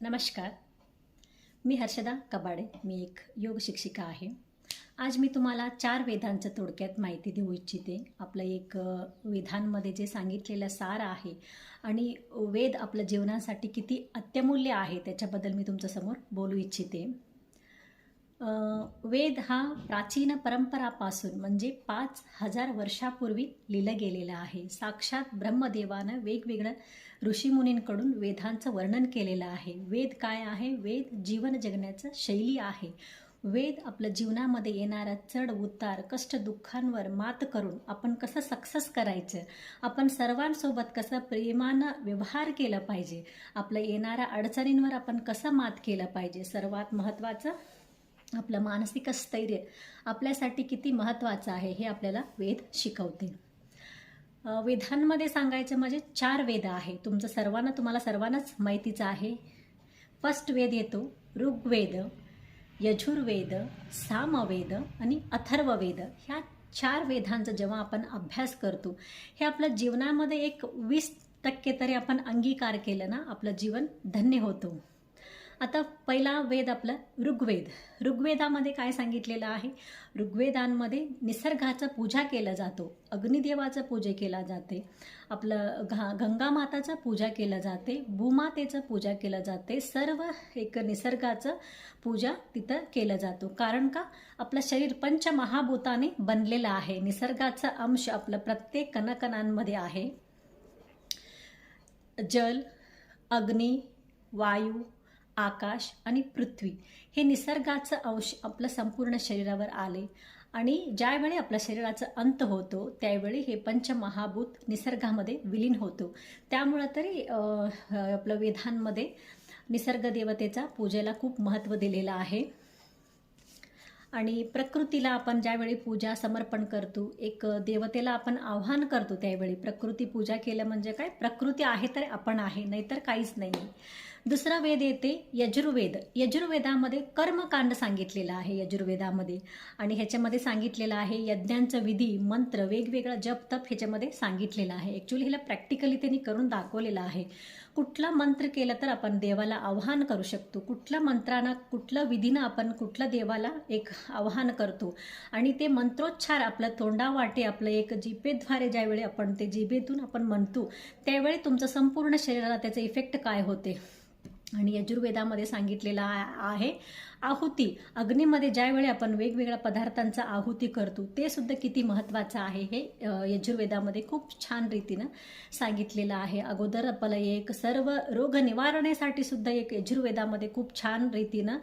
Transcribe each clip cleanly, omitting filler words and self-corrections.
नमस्कार. मी हर्षदा कबाडे. मी एक योग शिक्षिका आहे. आज मी तुम्हाला 4 वेदांच्या थोडक्यात माहिती देऊ इच्छिते. आपलं एक वेदांमध्ये जे सांगितलेलं सार आहे आणि वेद आपल्या जीवनासाठी किती अत्यमूल्य आहे त्याच्याबद्दल मी तुमच्यासमोर बोलू इच्छिते. वेद हा प्राचीन परंपरापासून म्हणजे 5000 वर्षापूर्वी लिहिलं गेलेलं आहे. साक्षात ब्रह्मदेवानं वेगवेगळ्या ऋषीमुनींकडून वेदांचं वर्णन केलेलं आहे. वेद काय आहे? वेद जीवन जगण्याचं शैली आहे. वेद आपल्या जीवनामध्ये येणारा चढ उतार कष्ट दुःखांवर मात करून आपण कसं सक्सेस करायचं, आपण सर्वांसोबत कसं प्रेमानं व्यवहार केला पाहिजे, आपल्या येणाऱ्या अडचणींवर आपण कसं मात केलं पाहिजे, सर्वात महत्त्वाचं आपलं मानसिक स्थैर्य आपल्यासाठी किती महत्त्वाचं आहे हे आपल्याला वेद शिकवते. वेदांमध्ये सांगायचं म्हणजे 4 वेद आहे. तुम्हाला सर्वांनाच माहितीचं आहे. फर्स्ट वेद येतो ऋग्वेद, यजुर्वेद, सामवेद आणि अथर्ववेद. ह्या 4 वेदांचा जेव्हा आपण अभ्यास करतो हे आपल्या जीवनामध्ये एक 20% तरी आपण अंगीकार केलं ना आपलं जीवन धन्य होतो. आता पहिला वेद आपला ऋग्वेद. ऋग्वेदामध्ये काय सांगितलेलं आहे? ऋग्वेदांमध्ये निसर्गाचं पूजा केलं जातो, अग्निदेवाचं पूजा केला जाते, आपलं गंगामाताचं पूजा केलं जाते, भूमातेचं पूजा केलं जाते, सर्व एक निसर्गाचं पूजा तिथं केलं जातो. कारण का? आपलं शरीर पंचमहाभूताने बनलेलं आहे. निसर्गाचा अंश आपलं प्रत्येक कणकणांमध्ये आहे. जल, अग्नी, वायू, आकाश आणि पृथ्वी हे निसर्गाचं अंश आपल्या संपूर्ण शरीरावर आले आणि ज्यावेळी आपल्या शरीराचा अंत होतो त्यावेळी हे पंचमहाभूत निसर्गामध्ये विलीन होतो. त्यामुळं तरी आपल्या वेदांमध्ये निसर्ग देवतेचा पूजेला खूप महत्त्व दिलेलं आहे. आणि प्रकृतीला आपण ज्यावेळी पूजा समर्पण करतो, एक देवतेला आपण आव्हान करतो, त्यावेळी प्रकृती पूजा केलं म्हणजे काय? प्रकृती आहे तर आपण आहे, नाहीतर काहीच नाही. दुसरा वेद येते यजुर्वेद. यजुर्वेदामध्ये कर्मकांड सांगितलेलं आहे यजुर्वेदामध्ये आणि ह्याच्यामध्ये सांगितलेलं आहे यज्ञांचं विधी, मंत्र, वेगवेगळा जप तप ह्याच्यामध्ये सांगितलेलं आहे. ॲक्च्युली ह्याला प्रॅक्टिकली त्यांनी करून दाखवलेलं आहे. कुठला मंत्र केलं तर आपण देवाला आव्हान करू शकतो, कुठल्या मंत्रानं कुठलं विधीनं आपण कुठलं देवाला एक आव्हान करतो आणि ते मंत्रोच्चार आपल्या तोंडावाटे आपलं एक जिभेद्वारे ज्यावेळी आपण ते जिभेतून आपण म्हणतो त्यावेळी तुमचं संपूर्ण शरीराला त्याचा इफेक्ट काय होते. आणि यजुर्वेदामध्ये सांगितलेलं आहे आहुती. अग्नीमध्ये ज्यावेळी आपण वेगवेगळ्या पदार्थांचा आहुती करतो ते सुद्धा किती महत्त्वाचं आहे हे यजुर्वेदामध्ये खूप छान रीतीनं सांगितलेलं आहे. अगोदर आपल्याला एक सर्व रोग निवारणासाठी सुद्धा एक यजुर्वेदामध्ये खूप छान रीतीनं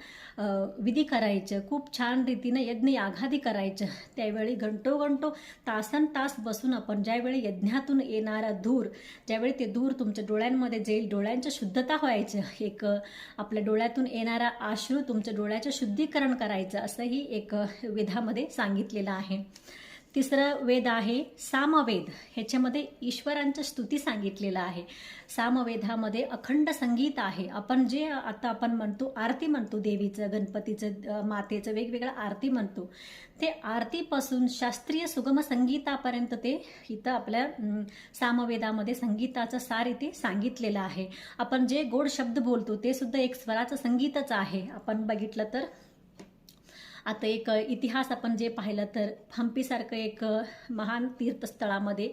विधी करायचं, खूप छान रीतीनं यज्ञ यागादी करायचं. त्यावेळी घंटो तासन तास बसून आपण ज्यावेळी यज्ञातून येणारा धूर, ज्यावेळी ते धूर तुमच्या डोळ्यांमध्ये जाईल, डोळ्यांचं शुद्धता व्हायचं, एक आपल्या डोळ्यातून येणारा अश्रू तुमच्या डोळ्याचं शुद्धीकरण करायचं असंही एक वेदामध्ये सांगितलेलं आहे. तिसरं वेद आहे सामवेद. ह्याच्यामध्ये ईश्वरांचं स्तुती सांगितलेलं आहे. सामवेदामध्ये अखंड संगीत आहे. आपण जे आता आपण म्हणतो आरती म्हणतो, देवीचं, गणपतीचं, मातेचं वेगवेगळं आरती म्हणतो, ते आरतीपासून शास्त्रीय सुगम संगीतापर्यंत ते इथं आपल्या सामवेदामध्ये संगीताचं सार इथे सांगितलेलं आहे. आपण जे गोड शब्द बोलतो ते सुद्धा एक स्वराचं संगीतच आहे. आपण बघितलं तर आता एक इतिहास आपण जे पाहिलं तर हम्पीसारखं एक महान तीर्थस्थळामध्ये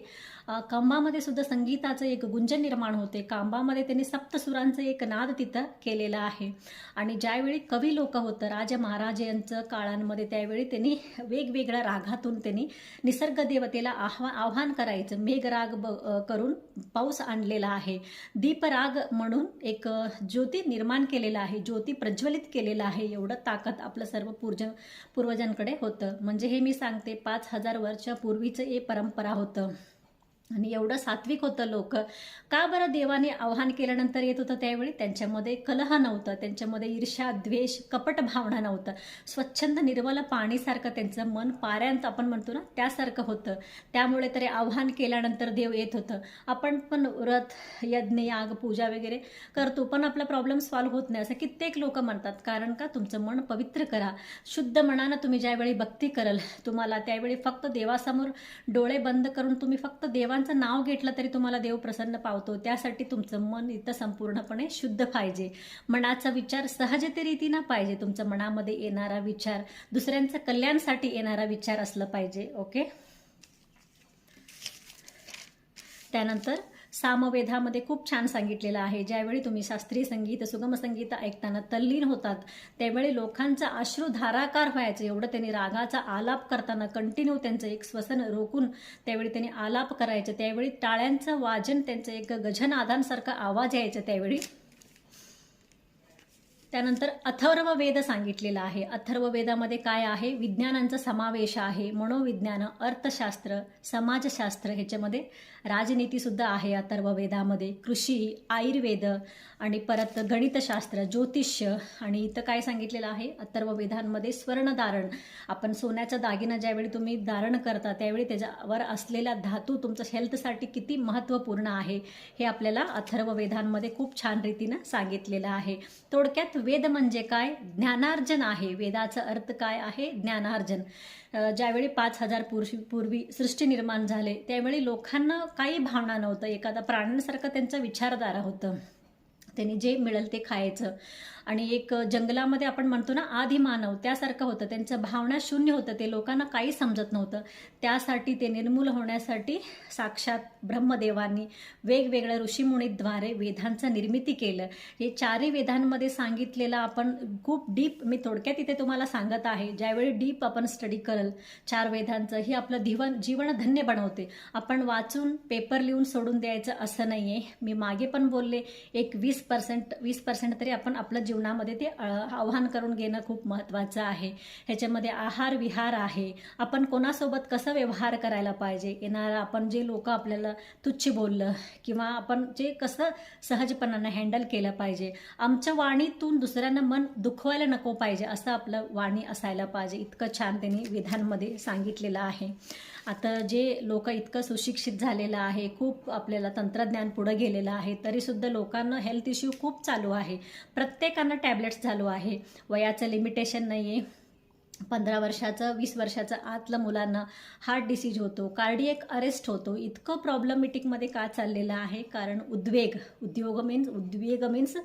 कांबामध्ये सुद्धा संगीताचं एक गुंजन निर्माण होते. कांबामध्ये त्यांनी सप्तसुरांचं एक नाद तिथं केलेलं आहे. आणि ज्यावेळी कवी लोक होतं राजा महाराज यांचं काळांमध्ये त्यावेळी त्यांनी वेगवेगळ्या रागातून त्यांनी निसर्ग देवतेला आव्हान करायचं. मेघराग करून पाऊस आणलेला आहे, दीपराग म्हणून एक ज्योती निर्माण केलेला आहे, ज्योती प्रज्वलित केलेला आहे. एवढं ताकद आपलं सर्व पूर्वजांकडे होतं. म्हणजे हे मी सांगते 5000 वर्षापूर्वीचं हे परंपरा होतं आणि एवढं सात्विक होतं लोक. का बरं? देवाने आव्हान केल्यानंतर येत होतं त्यावेळी त्यांच्यामध्ये कलह नव्हतं, त्यांच्यामध्ये ईर्ष्या द्वेष कपट भावना नव्हतं. स्वच्छंद निर्मल पाणीसारखं त्यांचं मन पाऱ्यांत आपण म्हणतो ना त्यासारखं होतं. त्यामुळे तरी आव्हान केल्यानंतर देव येत होतं. आपण पण व्रत यज्ञ याग पूजा वगैरे करतो पण आपला प्रॉब्लेम सॉल्व्ह होत नाही असं कित्येक लोक म्हणतात. कारण का? तुमचं मन पवित्र करा. शुद्ध मनानं तुम्ही ज्यावेळी भक्ती कराल तुम्हाला त्यावेळी फक्त देवासमोर डोळे बंद करून तुम्ही फक्त देवा देवांचं नाव घेतलं तरी तुम्हाला देव प्रसन्न पावतो. त्यासाठी तुमचं मन इथं संपूर्णपणे शुद्ध पाहिजे. मनाचा विचार सहजतेरीतीनं पाहिजे. तुमच्या मनामध्ये येणारा विचार दुसऱ्यांच्या कल्याणासाठी येणारा विचार असलं पाहिजे. ओके. त्यानंतर सामवेदामध्ये खूप छान सांगितलेलं आहे, ज्यावेळी तुम्ही शास्त्रीय संगीत सुगम संगीत ऐकताना तल्लीन होतात त्यावेळी लोकांचा अश्रू धाराकार व्हायचं. एवढं त्यांनी रागाचा आलाप करताना कंटिन्यू त्यांचं एक श्वसन रोखून त्यावेळी त्यांनी आलाप करायचं. त्यावेळी टाळ्यांचं वाजन, त्यांचं एक गजनादांसारखा आवाज यायचा त्यावेळी. त्यानंतर अथर्व वेद सांगितलेला आहे. अथर्व वेदामध्ये काय आहे, विज्ञानांचा समावेश आहे. मनोविज्ञान, अर्थशास्त्र, समाजशास्त्र, ह्याच्यामध्ये राजनीती सुद्धा आहे अथर्व वेदामध्ये. कृषी, आयुर्वेद आणि परत गणितशास्त्र, ज्योतिष्य. आणि इथं काय सांगितलेलं आहे अथर्व वेदांमध्ये, स्वर्णधारण. आपण सोन्याचा दागिना ज्यावेळी तुम्ही धारण करता त्यावेळी त्याच्यावर असलेला धातू तुमच्या हेल्थसाठी किती महत्त्वपूर्ण आहे हे आपल्याला अथर्व वेदांमध्ये खूप छान रीतीनं सांगितलेलं आहे. थोडक्यात वेद म्हणजे काय, ज्ञानार्जन आहे. वेदाचा अर्थ काय आहे, ज्ञानार्जन. ज्यावेळी 5000 पूर्वी सृष्टी निर्माण झाले त्यावेळी लोकांना काही भावना नव्हतं. एखादा प्राण्यांसारखं त्यांचं विचारधारा होतं. त्यांनी जे मिळेल ते खायचं. आणि एक जंगलामध्ये आपण म्हणतो ना आदिमानव, त्यासारखं होतं. त्यांचं भावना शून्य होतं. ते लोकांना काही समजत नव्हतं. त्यासाठी ते निर्मूल होण्यासाठी साक्षात ब्रह्मदेवांनी वेगवेगळ्या ऋषीमुनीद्वारे वेदांचं निर्मिती केलं. हे चारही वेदांमध्ये सांगितलेलं आपण खूप डीप, मी थोडक्यात इथे तुम्हाला सांगत आहे. ज्यावेळी डीप आपण स्टडी करल 4 वेदांचं, हे आपलं जीवन धन्य बनवते. आपण वाचून पेपर लिहून सोडून द्यायचं असं नाही आहे. मी मागे पण बोलले, एक 20% तरी आपण आपलं जीवनामध्ये ते आव्हान करून घेणं खूप महत्त्वाचं आहे. ह्याच्यामध्ये आहार विहार आहे. आपण कोणासोबत कसं व्यवहार करायला पाहिजे, येणारा आपण जे लोक आपल्याला तुच्छ बोललं किंवा आपण जे कसं सहजपणानं हँडल केलं पाहिजे. आमच्या वाणीतून दुसऱ्यांना मन दुखवायला नको पाहिजे, असं आपलं वाणी असायला पाहिजे. इतकं छान त्यांनी विधानमध्ये सांगितलेलं आहे. आता जे लोक इतकं सुशिक्षित झालेलं आहे, खूप आपल्याला तंत्रज्ञान पुढे गेलेलं आहे, तरीसुद्धा लोकांना हेल्थ इश्यू खूप चालू आहे. प्रत्येकांना टॅबलेट्स चालू आहे. वयाचं लिमिटेशन नाही आहे. 15 वर्षाचं 20 वर्षाचं आतलं मुलांना हार्ट डिसीज होतो, कार्डियक अरेस्ट होतो. इतकं प्रॉब्लेमॅटिकमध्ये का चाललेलं आहे, कारण उद्वेग मीन्स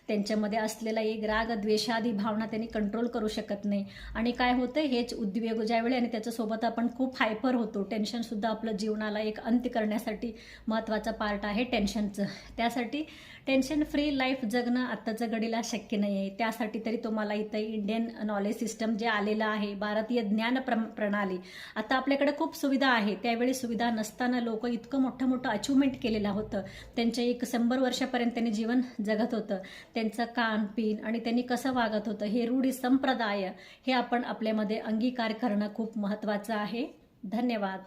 त्यांच्यामध्ये असलेला एक राग द्वेषादी भावना त्यांनी कंट्रोल करू शकत नाही. आणि काय होतं, हेच उद्वेग ज्यावेळी आणि त्याच्यासोबत आपण खूप हायपर होतो. टेन्शनसुद्धा आपलं जीवनाला एक अंत करण्यासाठी महत्त्वाचा पार्ट आहे टेन्शनचं. त्यासाठी टेन्शन फ्री लाईफ जगणं आत्ताच्या घडीला शक्य नाही आहे. त्यासाठी तरी तुम्हाला इथं इंडियन नॉलेज सिस्टम जे आलेलं आहे, भारतीय ज्ञान प्रणाली. आता आपल्याकडे खूप सुविधा आहे. त्यावेळी सुविधा नसताना लोक इतकं मोठं अचिव्हमेंट केलेलं होतं. त्यांच्या एक 100 वर्षापर्यंत त्यांनी जीवन जगत होतं. त्यांचं कान पिन आणि त्यांनी कसं वागत होतं, हे रूढी संप्रदाय हे आपण आपल्यामध्ये अंगीकार करणं खूप महत्त्वाचं आहे. धन्यवाद.